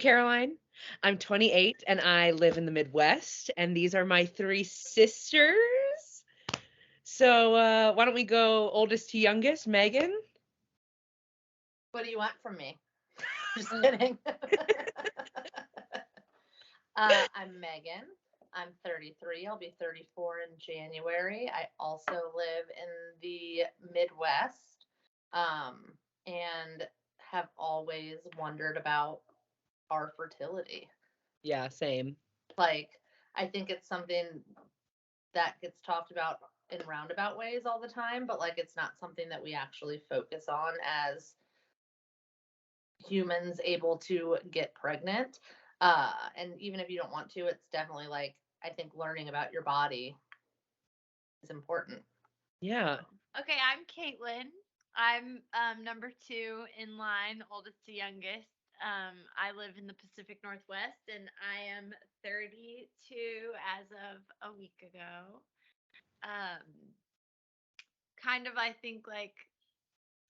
Caroline. I'm 28 and I live in the Midwest, and these are my three sisters. So, why don't we go oldest to youngest, Megan? What do you want from me? Just kidding. I'm Megan. I'm 33. I'll be 34 in January. I also live in the Midwest, and have always wondered about our fertility. Yeah, same. Like, I think it's something that gets talked about in roundabout ways all the time, but like it's not something that we actually focus on as humans able to get pregnant. And even if you don't want to, it's definitely like I think learning about your body is important. Yeah. Okay, I'm Caitlin. I'm number 2 in line, oldest to youngest. I live in the Pacific Northwest, and I am 32 as of a week ago. Um, kind of, I think, like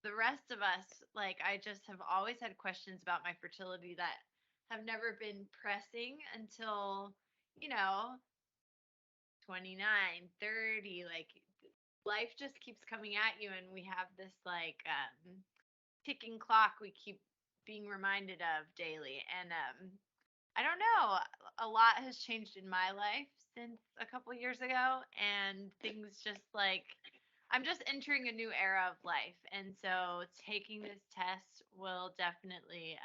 the rest of us, like I just have always had questions about my fertility that have never been pressing until, you know, 29, 30, like life just keeps coming at you, and we have this like ticking clock we keep being reminded of daily. And I don't know, a lot has changed in my life since a couple years ago, and things just like I'm just entering a new era of life, and so taking this test will definitely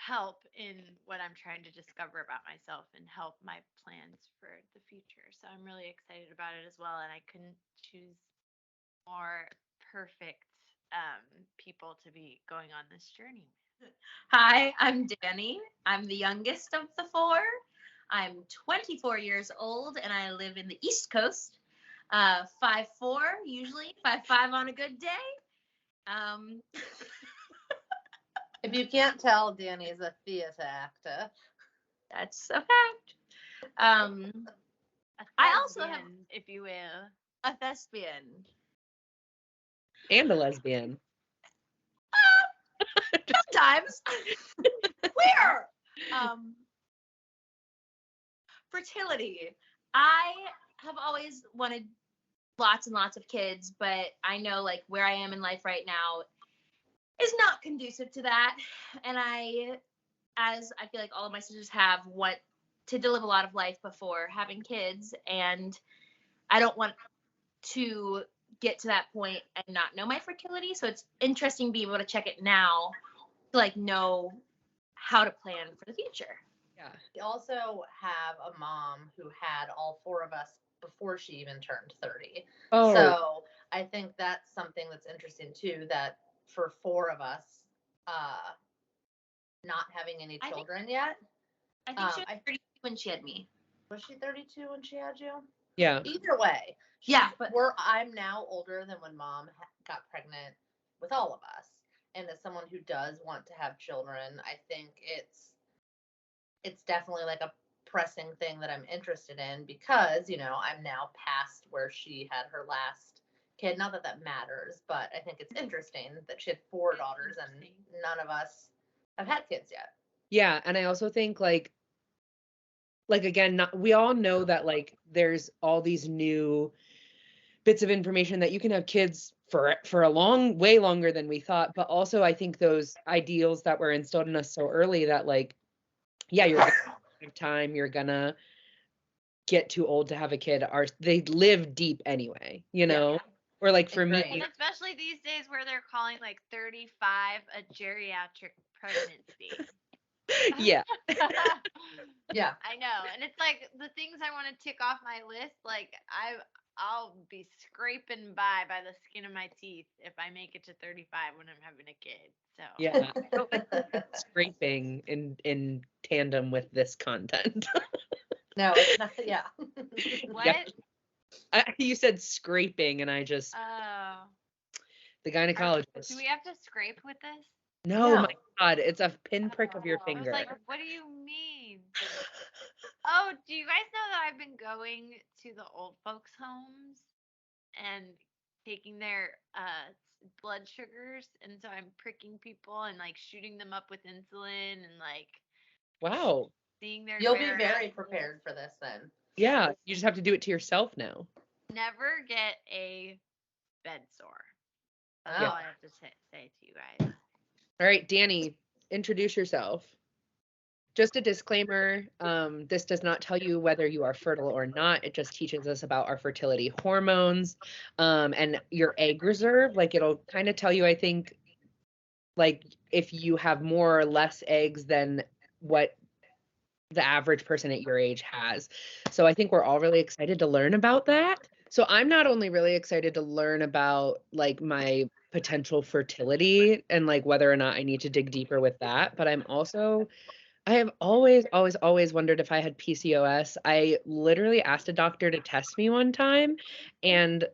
help in what I'm trying to discover about myself and help my plans for the future. So I'm really excited about it as well, and I couldn't choose more perfect people to be going on this journey with. Hi, I'm Danny. I'm the youngest of the four. I'm 24 years old and I live in the East Coast. 5'4", usually 5'5" on a good day. If you can't tell, Danny's a theater actor. That's a fact. I also have if you will, a thespian. And a lesbian. Sometimes. Where? Fertility. I have always wanted lots and lots of kids, but I know like where I am in life right now is not conducive to that. And as I feel like all of my sisters have, want to live a lot of life before having kids, and I don't want to get to that point and not know my fertility. So it's interesting to be able to check it now to like know how to plan for the future. Yeah. We also have a mom who had all four of us before she even turned 30. Oh. So I think that's something that's interesting too, that for four of us, not having any children yet. I think she was 32 when she had me. Was she 32 when she had you? Yeah. Either way. Yeah, but I'm now older than when mom got pregnant with all of us. And as someone who does want to have children, I think it's definitely like a pressing thing that I'm interested in because, you know, I'm now past where she had her last kid. Not that that matters, but I think it's interesting that she had four daughters and none of us have had kids yet. Yeah, and I also think like again, we all know that like there's all these new bits of information that you can have kids for a long way longer than we thought, but also I think those ideals that were instilled in us so early that like yeah, you're gonna have time, you're gonna get too old to have a kid, they live deep anyway, you know? Yeah. Or like for me, and especially these days where they're calling like 35 a geriatric pregnancy. yeah. Yeah. I know. And it's like the things I want to tick off my list, like I'll be scraping by the skin of my teeth if I make it to 35 when I'm having a kid. So Yeah. Scraping in tandem with this content. No, it's not. Yeah. What? Yeah. You said scraping, and I just the gynecologist. Do we have to scrape with this? No, my God, it's a pinprick of your I finger. was like, what do you mean? Oh, do you guys know that I've been going to the old folks' homes and taking their blood sugars, and so I'm pricking people and like shooting them up with insulin and like Wow. seeing their You'll be bare very assholes. prepared for this then. Yeah, you just have to do it to yourself now. Never get a bed sore. That's Oh. all I have to say to you guys. All right, Danny, introduce yourself. Just a disclaimer, this does not tell you whether you are fertile or not. It just teaches us about our fertility hormones, and your egg reserve. Like, it'll kind of tell you, I think, like if you have more or less eggs than what the average person at your age has. So I think we're all really excited to learn about that. So I'm not only really excited to learn about like my potential fertility and like whether or not I need to dig deeper with that, but I have always wondered if I had PCOS. I literally asked a doctor to test me one time, and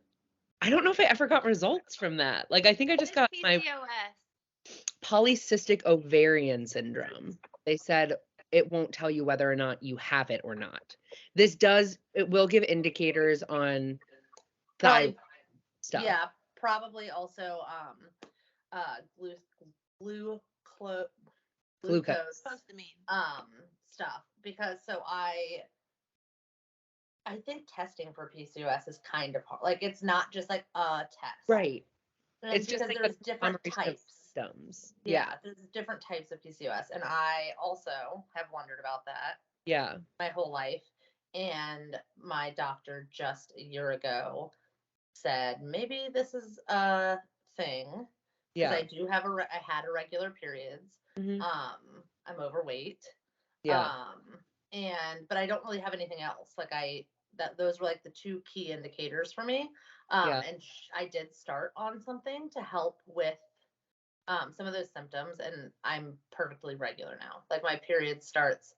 I don't know if I ever got results from that. Like, I think I just got my PCOS. polycystic ovarian syndrome. They said it won't tell you whether or not you have it or not. It will give indicators on thyroid Probably, stuff. yeah, probably also glu glu glucose Supposed to mean. stuff, because I think testing for PCOS is kind of hard. Like, it's not just like a test. Right. And It's just because like there's a different combination of types. symptoms. Yeah, there's different types of PCOS, and I also have wondered about that Yeah. my whole life. And my doctor just a year ago said maybe this is a thing, because Yeah. I do have I had irregular periods. Mhm. I'm overweight. Yeah. But I don't really have anything else. Like, those were like the two key indicators for me. Yeah. And I did start on something to help with some of those symptoms, and I'm perfectly regular now. Like, my period starts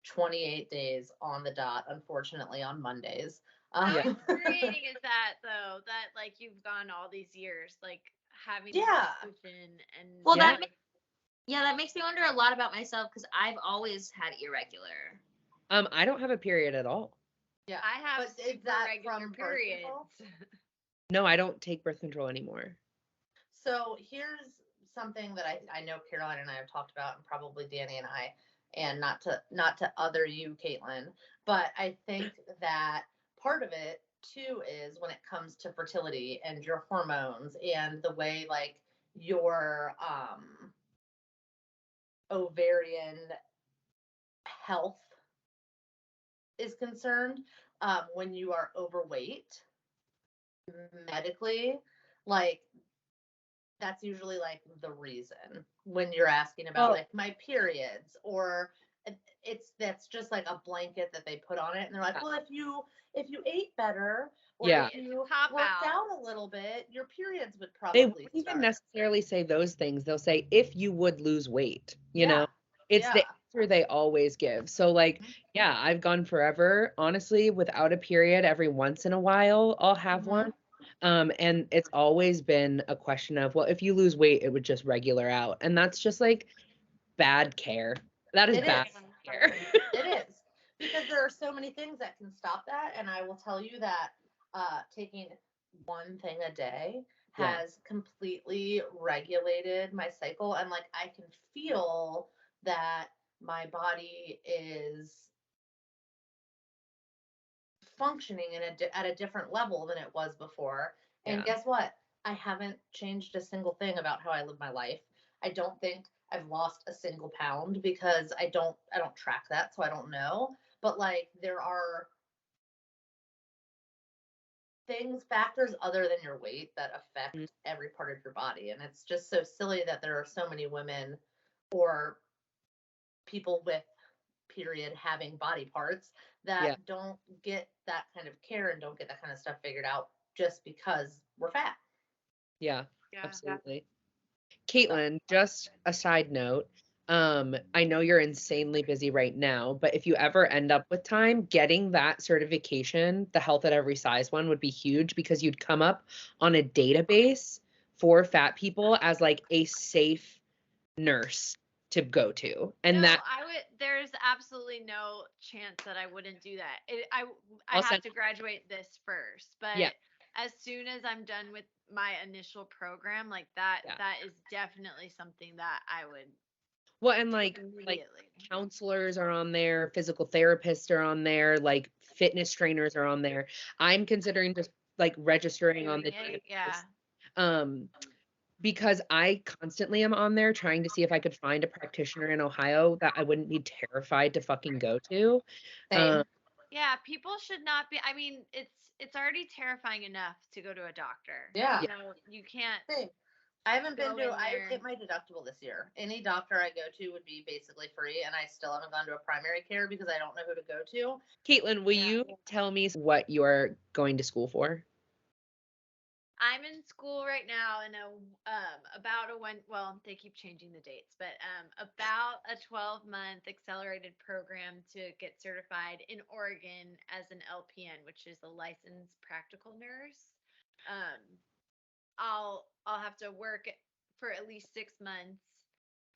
28 days on the dot, unfortunately on Mondays. How Yeah. infuriating is that though? That like you've gone all these years like having Yeah. this condition and Well, Yeah. that makes me wonder a lot about myself because I've always had irregular. I don't have a period at all. Yeah. I have But is super that regular from birth periods. control? No, I don't take birth control anymore. So here's something that I know Caroline and I have talked about, and probably Danny and I, and not to other you, Caitlin, but I think that part of it too is when it comes to fertility and your hormones and the way like your ovarian health is concerned, when you are overweight medically, like, that's usually like the reason when you're asking about like my periods, or that's just like a blanket that they put on it, and they're like, well, if you ate better, or Yeah. if you Cop worked out. out a little bit, your periods would They probably won't even start. necessarily say those things. They'll say if you would lose weight, you Yeah. know. It's the Yeah. answer they always give. So like, Mhm. yeah, I've gone forever, honestly, without a period. Every once in a while, I'll have Mhm. one. And it's always been a question of, well, if you lose weight, it would just regular out. And that's just like bad care. That is It bad is. care. It is, because there are so many things that can stop that, and I will tell you that taking one thing a day Yeah. has completely regulated my cycle, and like, I can feel that my body is functioning at a different level than it was before. And Yeah. guess what? I haven't changed a single thing about how I live my life. I don't think I've lost a single pound, because I don't track that, so I don't know. But like, there are factors other than your weight that affect Mm. every part of your body, and it's just so silly that there are so many women or people with period having body parts that Yeah. don't get that kind of care and don't get that kind of stuff figured out just because we're fat. Yeah. Yeah. Absolutely. Caitlin, just a side note. I know you're insanely busy right now, but if you ever end up with time, getting that certification, the Health at Every Size one, would be huge, because you'd come up on a database for fat people as like a safe nurse to go to. And No, that there's absolutely no chance that I wouldn't do that. I I'll have send to graduate this first, but Yeah. as soon as I'm done with my initial program, like that is definitely something that I would Well, and like immediately. counselors are on there, physical therapists are on there, like fitness trainers are on there. I'm considering just like registering on the Doing it, database. Because I constantly am on there trying to see if I could find a practitioner in Ohio that I wouldn't be terrified to fucking go to. Same. Yeah, people should not be. I mean, it's already terrifying enough to go to a doctor. Yeah. You know, you can't. Same. I haven't been Go to. in I there. hit my deductible this year. Any doctor I go to would be basically free, and I still haven't gone to a primary care because I don't know who to go to. Caitlin, will Yeah. you tell me what you're going to school for? I'm in school right now in about a one. Well, they keep changing the dates, but about a 12-month accelerated program to get certified in Oregon as an LPN, which is a licensed practical nurse. Um, I'll have to work for at least 6 months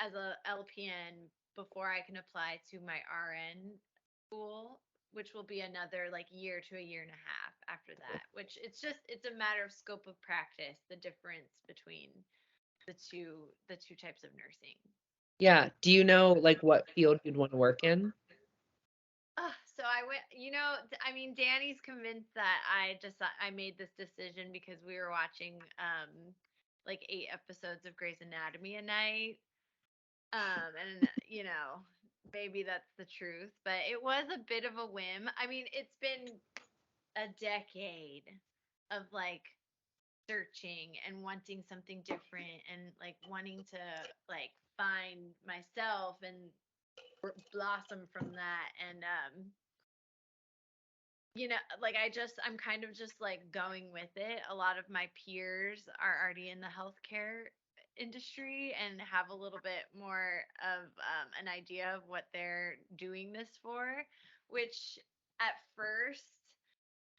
as a LPN before I can apply to my RN school, which will be another like year to a year and a half after that. Which it's a matter of scope of practice, the difference between the two types of nursing. Yeah. Do you know like what field you'd want to work in? So I went, I mean, Danny's convinced that I made this decision because we were watching like 8 episodes of Grey's Anatomy a night. And maybe that's the truth, but it was a bit of a whim. I mean, it's been a decade of like searching and wanting something different and like wanting to like find myself and blossom from that. And like I'm kind of just like going with it. A lot of my peers are already in the healthcare industry and have a little bit more of an idea of what they're doing this for, which at first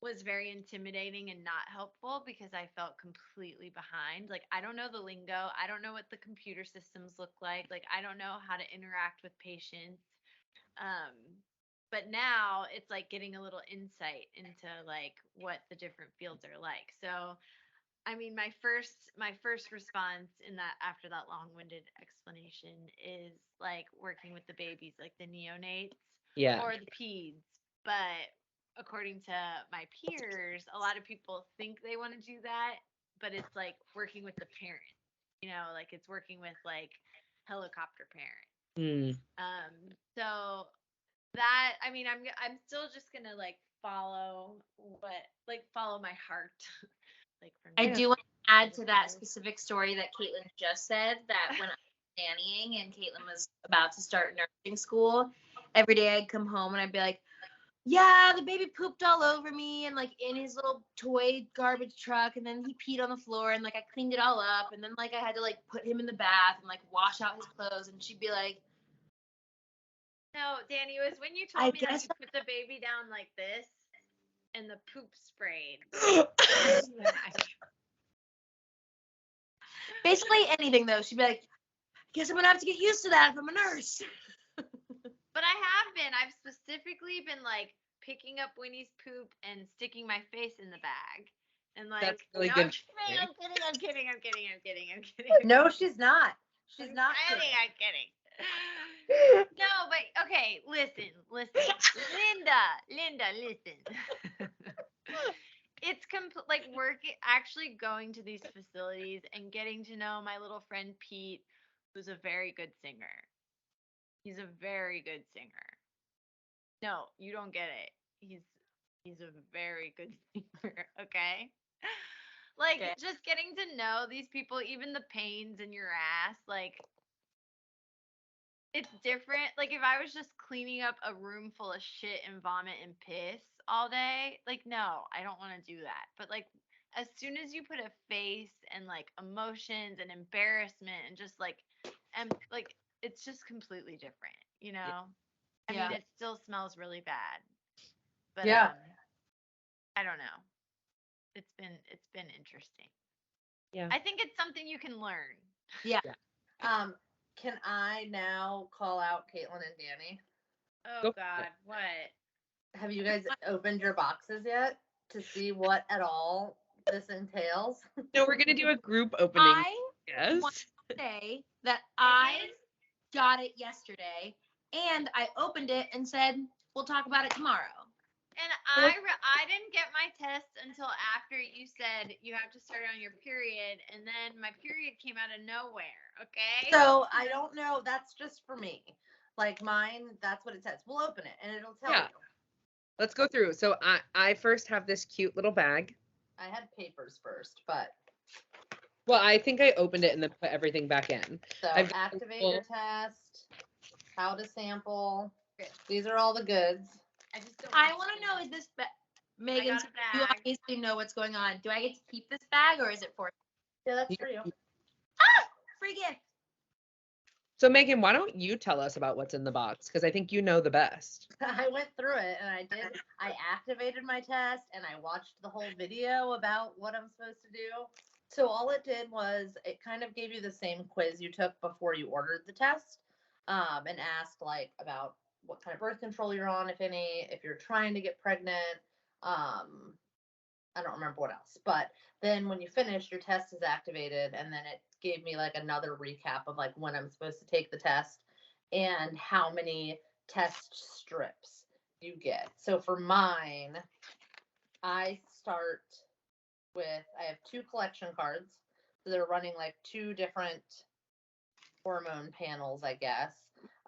was very intimidating and not helpful because I felt completely behind. Like, I don't know the lingo. I don't know what the computer systems look like. Like, I don't know how to interact with patients. Um, but now it's like getting a little insight into like what the different fields are like. So, I mean, my first response in that after that long-winded explanation is like working with the babies, like the neonates Yeah. or the peds. But according to my peers, a lot of people think they want to do that, but it's like working with the parent. Like it's working with like helicopter parent. Mm. So that I mean, I'm still just gonna like follow my heart. Like from I there. do want to add to that specific story that Caitlin just said that when I was nannying and Caitlin was about to start nursing school, every day I'd come home and I'd be like, yeah, the baby pooped all over me and like in his little toy garbage truck, and then he peed on the floor and like I cleaned it all up, and then like I had to like put him in the bath and like wash out his clothes, and she'd be like, no, Danny, it was when you told me that you put the baby down like this and the poop sprayed. basically anything though. She'd be like, guess I'm gonna have to get used to that if I'm a nurse. But I have been. I've specifically been like picking up Winnie's poop and sticking my face in the bag. And like, That's really no, good. I'm kidding. No, she's not. She's not kidding. I'm kidding. No, but okay, listen. Linda, listen. It's like actually going to these facilities and getting to know my little friend Pete, who's a very good singer. He's a very good singer. No, you don't get it. He's a very good singer, okay? Like just getting to know these people, even the pains in your ass, like it's different. Like if I was just cleaning up a room full of shit and vomit and piss all day, like no, I don't want to do that. But like as soon as you put a face and like emotions and embarrassment and just like it's just completely different, I mean, it still smells really bad. But I don't know. It's been interesting. Yeah. I think it's something you can learn. Yeah. Can I now call out Caitlin and Danny? Oh God, what? Have you guys opened your boxes yet to see what at all this entails. No, we're gonna do a group opening. I Yes. want to say that I got it yesterday, and I opened it and said, we'll talk about it tomorrow. And I didn't get my test until after you said you have to start on your period, and then my period came out of nowhere. Okay. So I don't know. That's just for me. Like mine, that's what it says. We'll open it and it'll tell Yeah. you. Let's go through. So I first have this cute little bag. I had papers first, but Well, I think I opened it and then put everything back in. so I've got activate little- your test, how to sample. These are all the goods. I just don't. I want to know, is this Megan? got a You bag. obviously know what's going on. Do I get to keep this bag, or is it for Yeah, that's for you. free gift? So Megan, why don't you tell us about what's in the box? Because I think you know the best. I went through it and I activated my test and I watched the whole video about what I'm supposed to do. So all it did was it kind of gave you the same quiz you took before you ordered the test, and asked like about what kind of birth control you're on, if any, if you're trying to get pregnant. I don't remember what else, but then when you finish, your test is activated, and then it gave me like another recap of like when I'm supposed to take the test and how many test strips you get. So for mine, I start with, I have 2 collection cards. So they're running like 2 different hormone panels, I guess.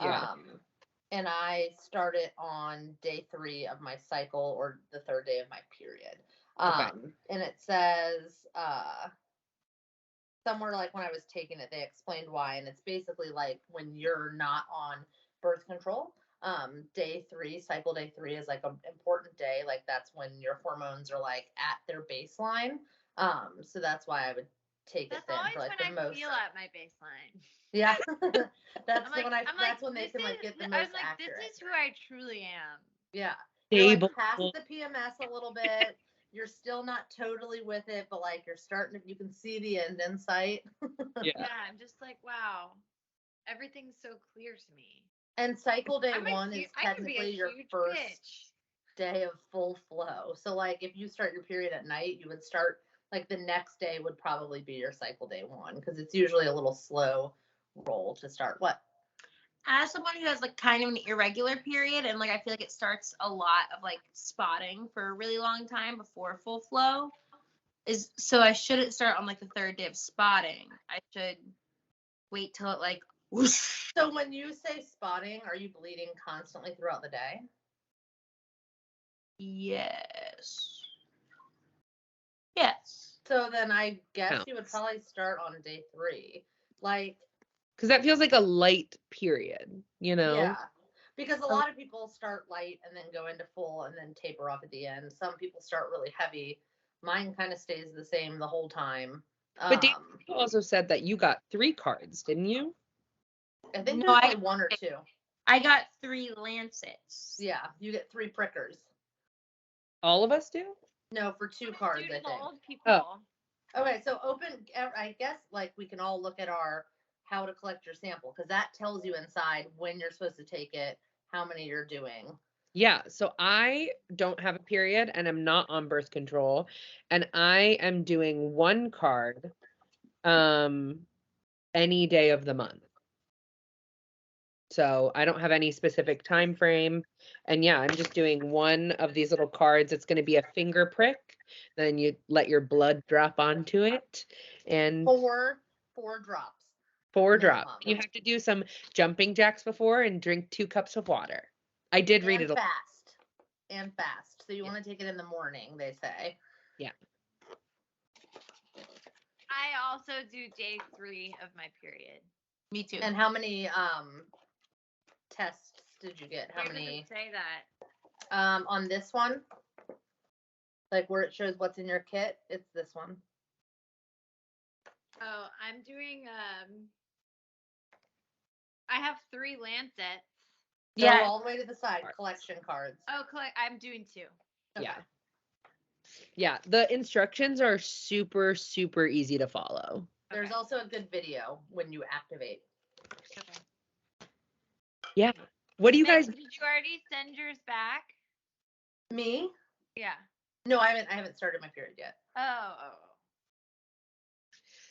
Yeah. And I start it on day 3 of my cycle or the 3rd day of my period. Okay. And it says, somewhere like when I was taking it, they explained why. And it's basically like when you're not on birth control, day 3, cycle day 3 is like an important day. Like that's when your hormones are like at their baseline. So that's why I would take That's it then always for like when the I most. feel at my baseline. Yeah. That's I'm like, when that's when they can like get the I most was like, accurate. this is who I truly am. Yeah. You're like Stable. past the PMS a little bit. You're still not totally with it, but like you're starting to, you can see the end in sight. Yeah. Yeah, I'm just like, wow, everything's so clear to me. And cycle day I'm a 1 hu- is I could be a technically your huge first bitch. day of full flow. So like if you start your period at night, you would start like the next day would probably be your cycle day 1 because it's usually a little slow roll to start. What? As someone who has like kind of an irregular period, and like I feel like it starts a lot of like spotting for a really long time before full flow, so I shouldn't start on like the 3rd day of spotting. I should wait till it like whoosh. So when you say spotting, are you bleeding constantly throughout the day? Yes. Yes. So then I guess you would Counts. probably start on day 3. Like, Because that feels like a light period, you know? yeah. Because a lot of people start light and then go into full and then taper off at the end. Some people start really heavy. Mine kind of stays the same the whole time. But Dave, you also said that you got 3 cards, didn't you? I think No, there's I- only 1 or 2. I got 3 lancets. Yeah, you get 3 prickers. All of us do? No, for 2 What cards, do I the think. old people? Okay, so I guess like we can all look at our how to collect your sample because that tells you inside when you're supposed to take it, how many you're doing. Yeah. So I don't have a period and I'm not on birth control. And I am doing 1 card any day of the month. So I don't have any specific time frame. And yeah, I'm just doing 1 of these little cards. It's going to be a finger prick. Then you let your blood drop onto it. And 4 drops. 4 minimum. drops. You have to do some jumping jacks before and drink 2 cups of water. I did read And it. fast. So you want to take it in the morning, they say. Yeah. I also do day 3 of my period. Me too. And how many tests did you get? How Where does many it say that? on this one? Like where it shows what's in your kit, it's this one. Oh, I'm doing I have 3 lancets. Go Yeah. all the way to the side, Cards. collection cards. Oh, I'm doing 2. Okay. Yeah. Yeah. The instructions are super, super easy to follow. There's Okay. also a good video when you activate. Okay. Yeah. What do you Meg, guys? did you already send yours back? Me? Yeah. No, I haven't started my period yet. Oh.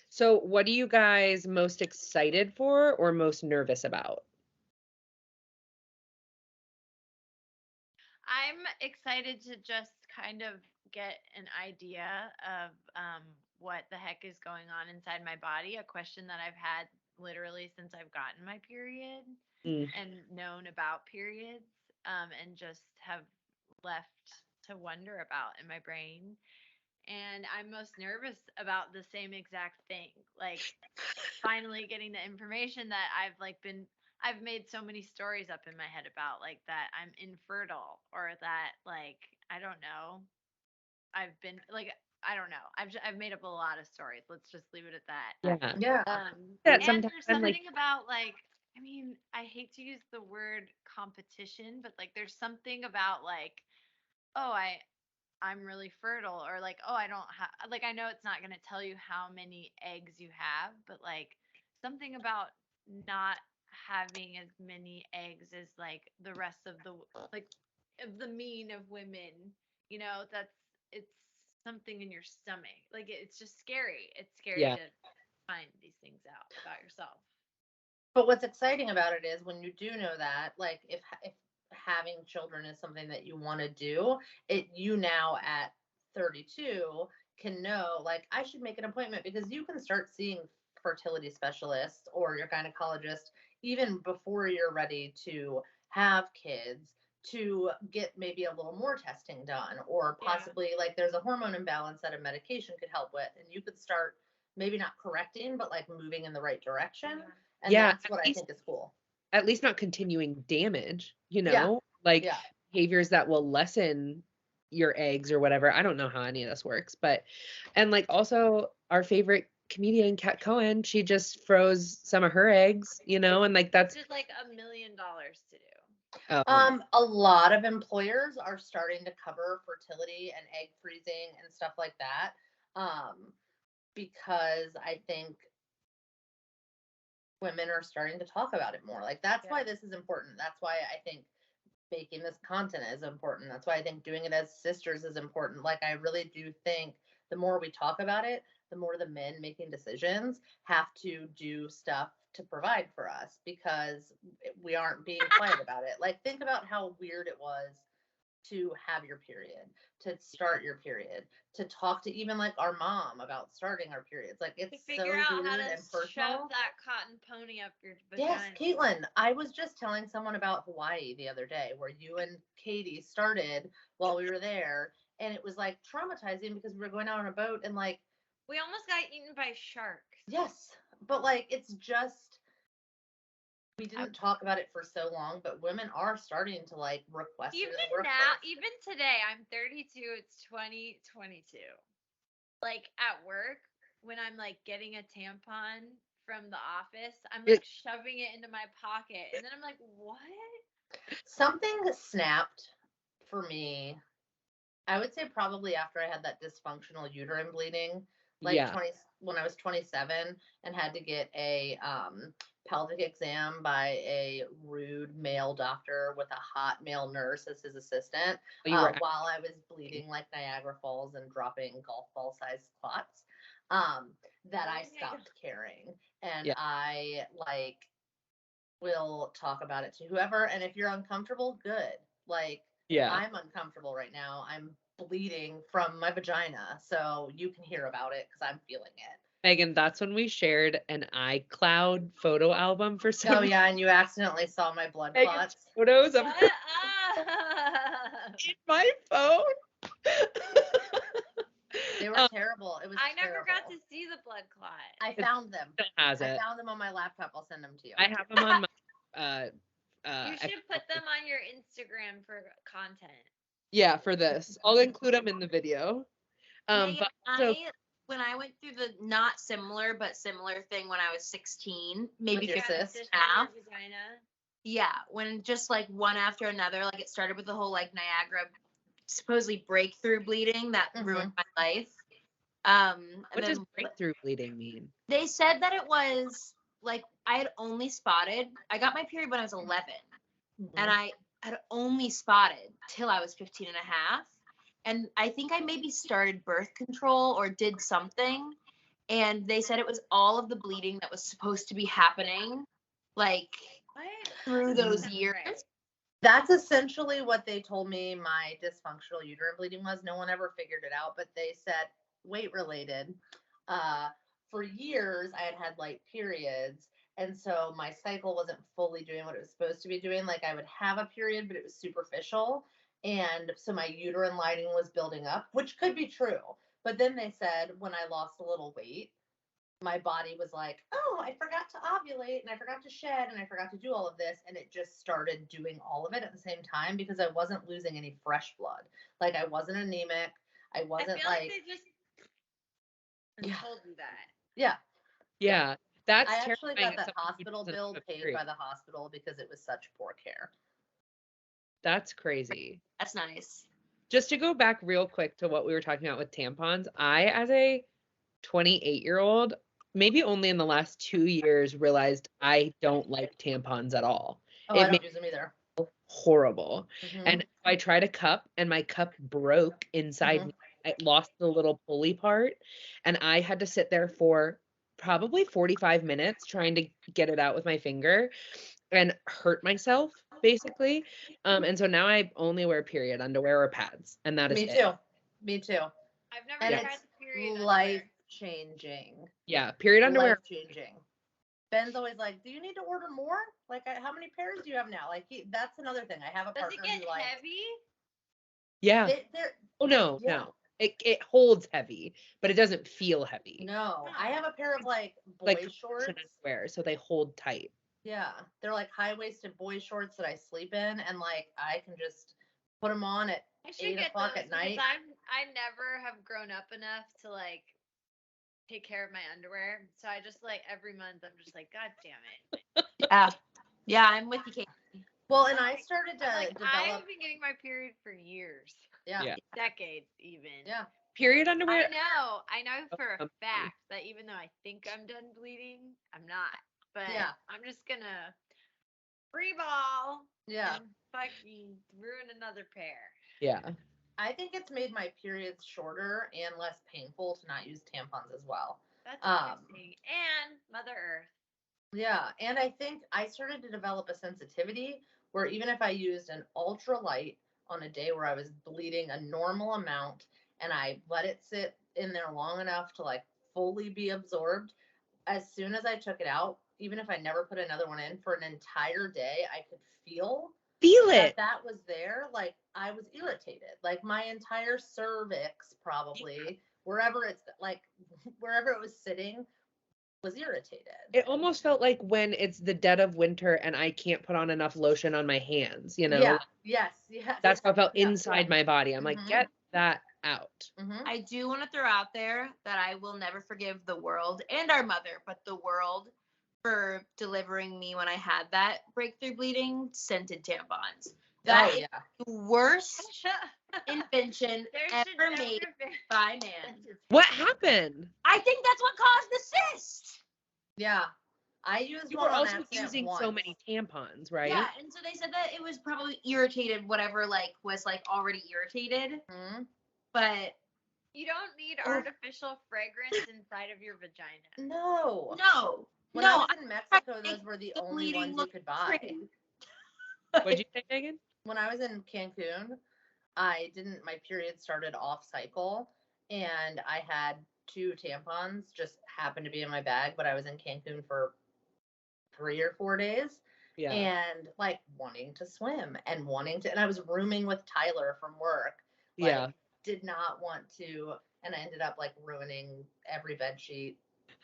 So what are you guys most excited for or most nervous about? I'm excited to just kind of get an idea of what the heck is going on inside my body. A question that I've had literally since I've gotten my period Mm, and known about periods, and just have left to wonder about in my brain. And I'm most nervous about the same exact thing. Like finally getting the information that I've made so many stories up in my head about, like that I'm infertile, or that, like, I don't know. I've been like, I don't know. I've made up a lot of stories. Let's just leave it at that. yeah. Yeah. That And sometimes there's I'm like, something about, like, I mean, I hate to use the word competition, but like there's something about, like, oh, I'm really fertile, or like, oh, I don't have, like, I know it's not going to tell you how many eggs you have, but like something about not having as many eggs as like the rest of the, like, of the mean of women, that's, it's something in your stomach. Like, it's just scary. It's scary yeah, to find these things out about yourself. But what's exciting about it is when you do know that, like if having children is something that you want to do, you now at 32 can know, like, I should make an appointment, because you can start seeing fertility specialists or your gynecologist even before you're ready to have kids, to get maybe a little more testing done, or Yeah. possibly like there's a hormone imbalance that a medication could help with, and you could start maybe not correcting but like moving in the right direction. And yeah. that's what I think is cool. At least not continuing damage, Yeah. like Yeah. behaviors that will lessen your eggs or whatever. I don't know how any of this works, but, and like also our favorite comedian, Kat Cohen, she just froze some of her eggs, and like that's, Which is like $1 million to do. A lot of employers are starting to cover fertility and egg freezing and stuff like that. Because I think women are starting to talk about it more. Like, that's why this is important. That's why I think making this content is important. That's why I think doing it as sisters is important. Like, I really do think the more we talk about it, the more the men making decisions have to do stuff to provide for us, because we aren't being quiet about it. Like, think about how weird it was to have your period, to start your period, to talk to even like our mom about starting our periods. Like, To it's figure so out how weird to and shove personal. that cotton pony up your Yes, vagina. Caitlin, I was just telling someone about Hawaii the other day, where you and Katie started while we were there. And it was like traumatizing because we were going out on a boat and like, We almost got eaten by sharks. yes, but like, it's just, we didn't talk about it for so long, but women are starting to like request it in Even the workplace. now, even today, I'm 32, it's 2022. Like at work, when I'm like getting a tampon from the office, I'm like shoving it into my pocket. And then I'm like, what? Something snapped for me, I would say probably after I had that dysfunctional uterine bleeding, like yeah. 20, when I was 27 and had to get a pelvic exam by a rude male doctor with a hot male nurse as his assistant, You were while I was bleeding like Niagara Falls and dropping golf ball sized clots, that I stopped caring. And Yeah. I like will talk about it to whoever. And if you're uncomfortable, good. Like, yeah. I'm uncomfortable right now. I'm bleeding from my vagina. So you can hear about it because I'm feeling it. Megan, that's when we shared an iCloud photo album for some Oh, yeah. And you accidentally saw my blood Megan's clots. photos of Shut her up. in my phone. They were terrible. It was I never terrible. got to see the blood clot. I found them. Still has I it. found them on my laptop. I'll send them to you. I have them on my You should put them on your Instagram for content. Yeah, for this. I'll include them in the video. Megan, But also, when I went through the not similar but similar thing when I was 16, maybe With your You got a cyst? cyst in half. your vagina. Yeah, when just like one after another, like it started with the whole like Niagara supposedly breakthrough bleeding that ruined my life. And what then does breakthrough bleeding mean? they said that it was like I had only spotted, I got my period when I was 11, Mhm. and I had only spotted till I was 15 and a half. and I think I maybe started birth control or did something, and they said it was all of the bleeding that was supposed to be happening, like through those years. Right. That's essentially what they told me my dysfunctional uterine bleeding was. No one ever figured it out, but they said weight related. For years, I had light periods. And so my cycle wasn't fully doing what it was supposed to be doing. Like I would have a period, but it was superficial. And so my uterine lining was building up, which could be true. But then they said when I lost a little weight, my body was like, oh, I forgot to ovulate and I forgot to shed and I forgot to do all of this. And it just started doing all of it at the same time because I wasn't losing any fresh blood. Like I wasn't anemic. I wasn't I feel like they just Yeah. told you that. Yeah. Yeah. That's I actually terrifying got that that someone hospital doesn't bill have a paid period. by the hospital because it was such poor care. That's crazy. That's nice. Just to go back real quick to what we were talking about with tampons, I, as a 28-year-old, maybe only in the last 2 years realized I don't like tampons at all. Oh, It I made don't use them either. horrible. Mhm. And I tried a cup and my cup broke inside Mhm. me. I lost the little pulley part and I had to sit there for probably 45 minutes trying to get it out with my finger and hurt myself basically. And so now I only wear period underwear or pads, and that is Me it. too. Me too. I've never And tried it's the period life changing. Yeah, period underwear. Life changing. Ben's always like, "Do you need to order more? Like, how many pairs do you have now?" Like, that's another thing. I have a Does partner it get who like, heavy? Yeah. they're Oh no, yeah. no. It holds heavy, but it doesn't feel heavy. No, I have a pair of like boy Like shorts. compression underwear, so they hold tight. Yeah, they're like high waisted boy shorts that I sleep in, and like I can just put them on at I should 8 get o'clock those at night. because I never have grown up enough to like take care of my underwear. So I just like every month I'm just like, God damn it. Yeah, I'm with you, Kate. Well, and I started to Like I develop. have been getting my period for years, Yeah, Yeah. decades even. yeah. Period underwear. I know for a Um, fact that even though I think I'm done bleeding, I'm not. But Yeah. I'm just gonna free ball Yeah. and fucking ruin another pair. Yeah. I think it's made my periods shorter and less painful to not use tampons as well. That's interesting. And Mother Earth. Yeah, and I think I started to develop a sensitivity where even if I used an ultralight on a day where I was bleeding a normal amount and I let it sit in there long enough to like fully be absorbed, as soon as I took it out, even if I never put another one in for an entire day, I could feel it. that was there. Like I was irritated. Like my entire cervix, probably wherever it's like wherever it was sitting, was irritated. It almost felt like when it's the dead of winter and I can't put on enough lotion on my hands, you know? Yeah. Yes. Yes. That's how it felt Yeah. inside my body. I'm like, Mhm. get that out. Mm-hmm. I do want to throw out there that I will never forgive the world and our mother, but the world for delivering me when I had that breakthrough bleeding scented tampons. That is the worst invention ever made by man. What happened? I think that's what caused the cyst. Yeah. I used You one were on also accident using once. so many tampons, right? Yeah, and so they said that it was probably irritated, whatever like was like already irritated. Mhm. But you don't need artificial fragrance inside of your vagina. No. No. When I was in Mexico, those were the only ones you could buy. What'd you say, Megan? When I was in Cancun, my period started off cycle and I had 2 tampons just happened to be in my bag, but I was in Cancun for 3 or 4 days. Yeah. And like wanting to swim and and I was rooming with Tyler from work. Yeah. Did not want to, and I ended up like ruining every bed sheet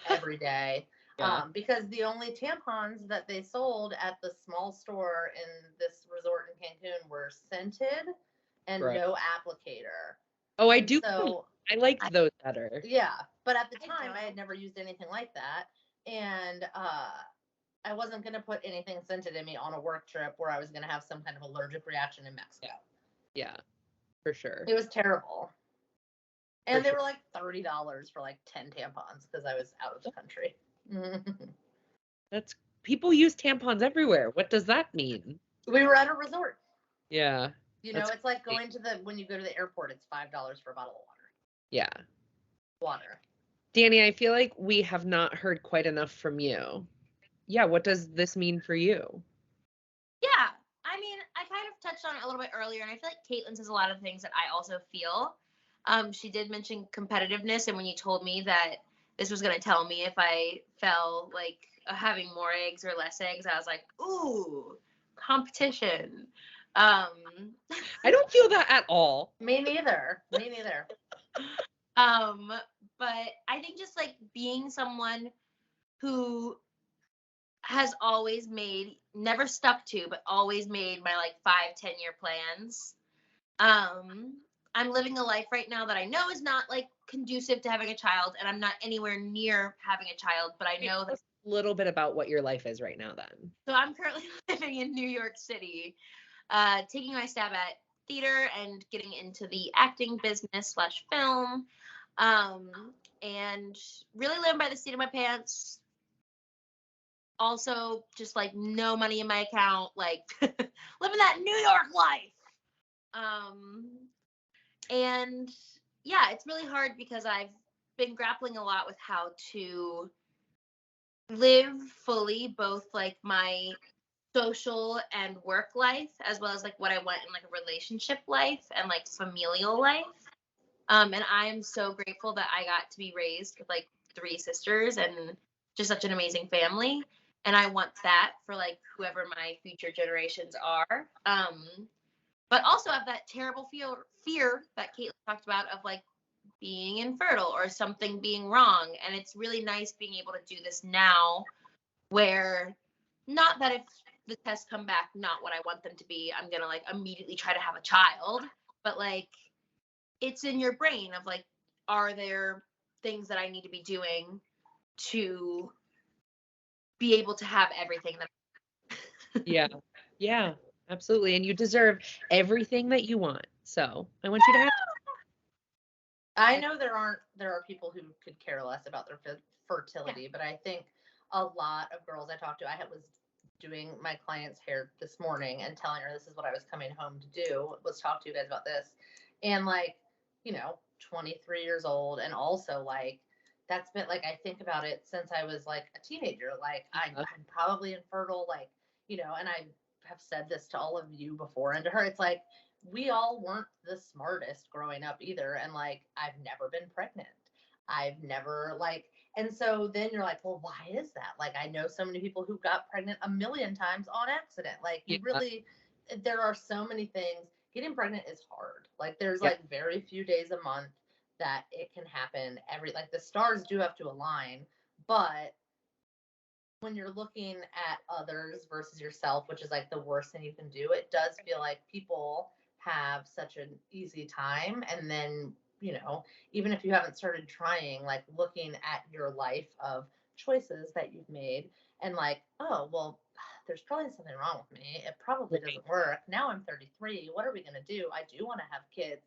every day. Yeah. Because the only tampons that they sold at the small store in this resort in Cancun were scented and Right. no applicator. Oh, I And do. So I liked those better. yeah, but at the I time I had don't. never used anything like that, and I wasn't gonna put anything scented in me on a work trip where I was gonna have some kind of allergic reaction in Mexico. Yeah, for sure. It was terrible. And For they sure. were like $30 for like 10 tampons because I was out of the country. That's people use tampons everywhere. What does that mean? We were at a resort. Yeah. You know, That's it's like great. going to when you go to the airport, it's $5 for a bottle of water. Yeah. Water. Danny, I feel like we have not heard quite enough from you. Yeah, what does this mean for you? Yeah, I mean, I kind of touched on it a little bit earlier, and I feel like Caitlin says a lot of things that I also feel. She did mention competitiveness, and when you told me that this was going to tell me if I felt like having more eggs or less eggs, I was like, ooh, competition. Um, I don't feel that at all. Me neither. Me neither. but I think just like being someone who has always made, never stuck to, but always made my like 5-10 year plans. I'm living a life right now that I know is not like conducive to having a child, and I'm not anywhere near having a child, but I know that. A little bit about what your life is right now then. So I'm currently living in New York City, taking my stab at theater and getting into the acting business / film, and really living by the seat of my pants. Also, just like no money in my account, like living that New York life. And yeah, it's really hard because I've been grappling a lot with how to live fully both like my social and work life, as well as like what I want in like a relationship life and like familial life. And I'm so grateful that I got to be raised with like 3 sisters and just such an amazing family. And I want that for like whoever my future generations are. But also have that terrible fear that Caitlin talked about of like being infertile or something being wrong. And it's really nice being able to do this now, where not that if the tests come back not what I want them to be, I'm gonna like immediately try to have a child, but like it's in your brain of like, are there things that I need to be doing to be able to have everything that Yeah. Yeah, absolutely. And you deserve everything that you want. So I want you to have. I know there are people who could care less about their fertility, but I think a lot of girls I talked to, was doing my client's hair this morning and telling her this is what I was coming home to do. Let's talk to you guys about this. And like, 23 years old, and also like that's been like, I think about it since I was like a teenager. Like I'm probably infertile, like, and I have said this to all of you before and to her. It's like we all weren't the smartest growing up either. And like, I've never been pregnant. I've never like, and so then you're like, well, why is that? Like, I know so many people who got pregnant a million times on accident. Like, you really, there are so many things. Getting pregnant is hard. Like, there's like very few days a month that it can happen. Like, the stars do have to align, but when you're looking at others versus yourself, which is like the worst thing you can do, it does feel like people have such an easy time. And then, even if you haven't started trying, like looking at your life of choices that you've made and like, oh, well, there's probably something wrong with me. It probably doesn't work. Now I'm 33. What are we going to do? I do want to have kids,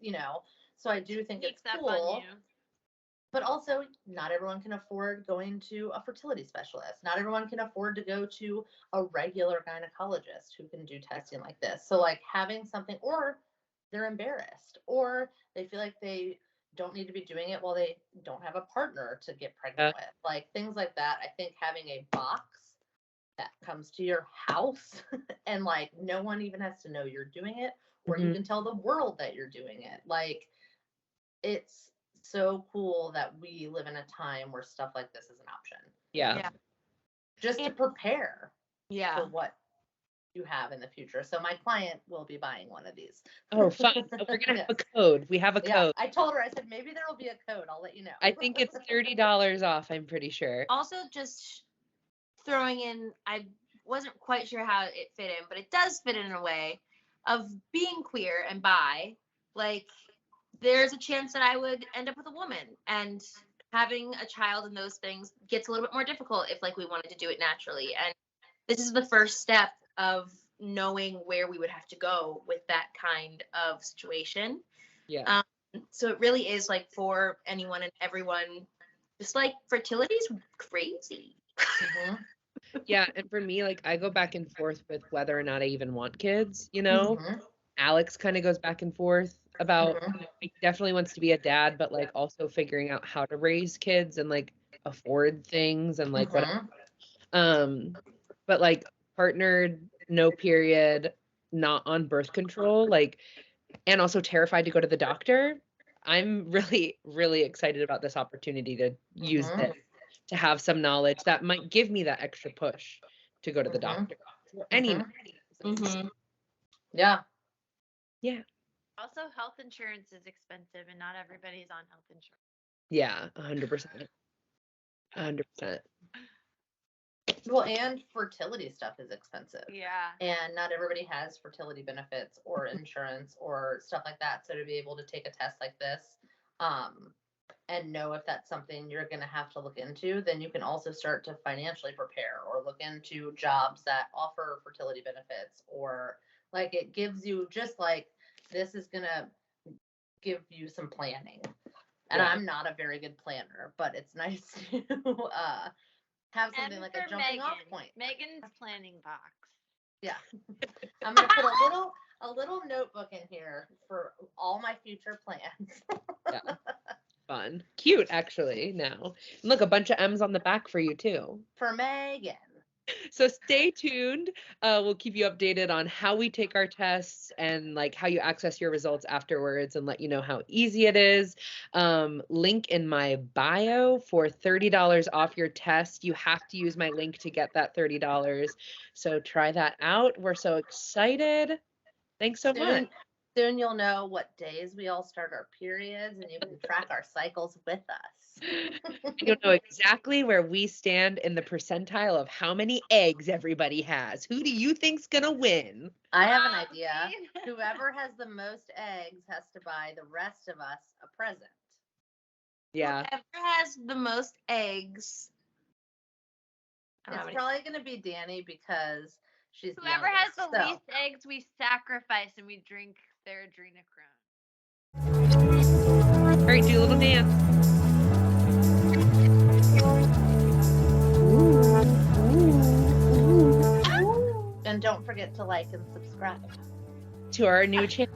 So I do think it's cool. But also, not everyone can afford going to a fertility specialist. Not everyone can afford to go to a regular gynecologist who can do testing like this. So, like, having something, or they're embarrassed, or they feel like they don't need to be doing it while they don't have a partner to get pregnant with. Like, things like that. I think having a box that comes to your house and, like, no one even has to know you're doing it, or you can tell the world that you're doing it. Like, it's so cool that we live in a time where stuff like this is an option. Yeah. Just to prepare for what you have in the future. So my client will be buying one of these. Oh, fun. We're going to have a code. We have a code. I told her, I said, maybe there will be a code. I'll let you know. I think it's $30 off, I'm pretty sure. Also, just throwing in, I wasn't quite sure how it fit in, but it does fit in a way of being queer and bi. Like, there's a chance that I would end up with a woman, and having a child and those things gets a little bit more difficult if like we wanted to do it naturally. And this is the first step of knowing where we would have to go with that kind of situation. Yeah. So it really is like for anyone and everyone, just like fertility is crazy. Yeah, and for me, like I go back and forth with whether or not I even want kids, Alex kind of goes back and forth about Mhm. he definitely wants to be a dad, but like also figuring out how to raise kids and like afford things and like what Mhm. but like partnered, no period, not on birth control, like, and also terrified to go to the doctor. I'm really, really excited about this opportunity to use Mhm. this to have some knowledge that might give me that extra push to go to the Mhm. doctor for any Mhm. reason. Mm-hmm. Yeah. Yeah. Also, health insurance is expensive, and not everybody's on health insurance. Yeah, 100%. 100%. Well, and fertility stuff is expensive. Yeah. And not everybody has fertility benefits or insurance or stuff like that. So to be able to take a test like this, and know if that's something you're going to have to look into, then you can also start to financially prepare or look into jobs that offer fertility benefits, or like it gives you just like this is going to give you some planning. And Yeah. I'm not a very good planner, but it's nice to have something And like for a jumping off Megan, point. Megan's planning box. Yeah. I'm gonna put a little notebook in here for all my future plans. Yeah. Fun. Cute, actually, now. And look, a bunch of M's on the back for you, too. For Megan. So stay tuned. We'll keep you updated on how we take our tests and like how you access your results afterwards and let you know how easy it is. Link in my bio for $30 off your test. You have to use my link to get that $30. So try that out. We're so excited. Thanks so much. Soon you'll know what days we all start our periods, and you can track our cycles with us. You'll know exactly where we stand in the percentile of how many eggs everybody has. Who do you think's gonna win? I have an idea. Dean. Whoever has the most eggs has to buy the rest of us a present. Yeah. Whoever has the most eggs. I don't It's have any- probably going to be Danny because she's the Whoever has the youngest, so. least eggs, we sacrifice and we drink their adrenochrome. All right, do a little dance. And don't forget to like and subscribe. To our new channel.